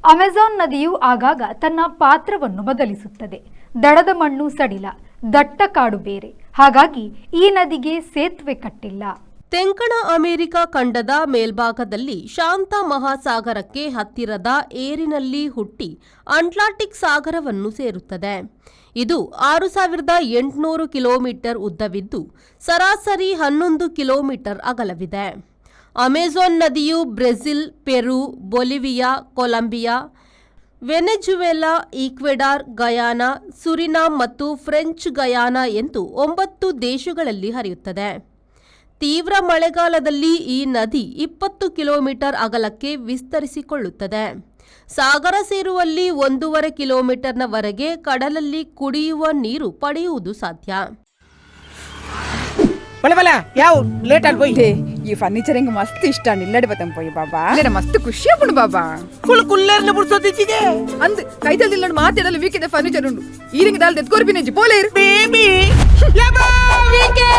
Amazon ನದಿಯು ಆಗಾಗ ತನ್ನ ಪಾತ್ರವನ್ನು ಬದಲಿಸುತ್ತದೆ. ದಡದ ಮಣ್ಣು ಸಡಿಲ, ದಟ್ಟ ಕಾಡು ಬೇರೆ. ಹಾಗಾಗಿ ಈ ನದಿಗೆ ಸೇತುವೆ ಕಟ್ಟಿಲ್ಲ. ತೆಂಕಣ ಅಮೆರಿಕ ಖಂಡದ ಮೇಲ್ಭಾಗದಲ್ಲಿ ಶಾಂತ ಮಹಾಸಾಗರಕ್ಕೆ ಹತ್ತಿರದ ಏರಿನಲ್ಲಿ ಹುಟ್ಟಿ ಅಟ್ಲಾಂಟಿಕ್ ಸಾಗರವನ್ನು ಸೇರುತ್ತದೆ. ಇದು 6800 ಕಿಲೋಮೀಟರ್ ಉದ್ದವಿದ್ದು ಸರಾಸರಿ 11 ಕಿಲೋಮೀಟರ್ ಅಗಲವಿದೆ. ಅಮೆಜಾನ್ ನದಿಯು Brazil, Peru, Bolivia, Colombia, Venezuela, Ecuador, Guyana, Suriname ಮತ್ತು ಫ್ರೆಂಚ್ ಗಯಾನಾ ಎಂದು 9 ದೇಶಗಳಲ್ಲಿ ಹರಿಯುತ್ತದೆ. ತೀವ್ರ ಮಳೆಗಾಲದಲ್ಲಿ ಈ ನದಿ 20 ಕಿಲೋಮೀಟರ್ ಅಗಲಕ್ಕೆ ವಿಸ್ತರಿಸಿಕೊಳ್ಳುತ್ತದೆ. ಸಾಗರ ಸೇರುವಲ್ಲಿ 1.5 ಕಿಲೋಮೀಟರ್ನವರೆಗೆ ಕಡಲಲ್ಲಿ ಕುಡಿಯುವ ನೀರು ಪಡೆಯುವುದು ಸಾಧ್ಯ. ಈ ಫರ್ನಿಚರ್ ಹಿಂಗ ಮಸ್ತ್ ಇಷ್ಟ ನಿಲ್ಲಡಿ ಬತ್ತಂ ಪೋಯಿ ಬಾಬಾ ಮಸ್ತ್ ಖುಷಿ ಆಪುಂಡು ಬಾಬಾ ಕುಲ್ಲರ್ನ ಬುಡ್ಸೋದಿಚ್ಚಿಗೆ ಅಂದ್ ಕೈದಲ್ಲಿ ನಿಲ್ಲಡ್ ಮಾತಾಡಲು ವೀಕೆದ ಫರ್ನಿಚರ್ ಉಂಡು ಈರಿಂಗ ದಾಲ್ ತೆತ್ಕೋರ್ಪಿನೆಜ್ಜಿ ಪೋಲೇರ್ ಬೇಬಿ ಯಬಾ ವೀಕೆ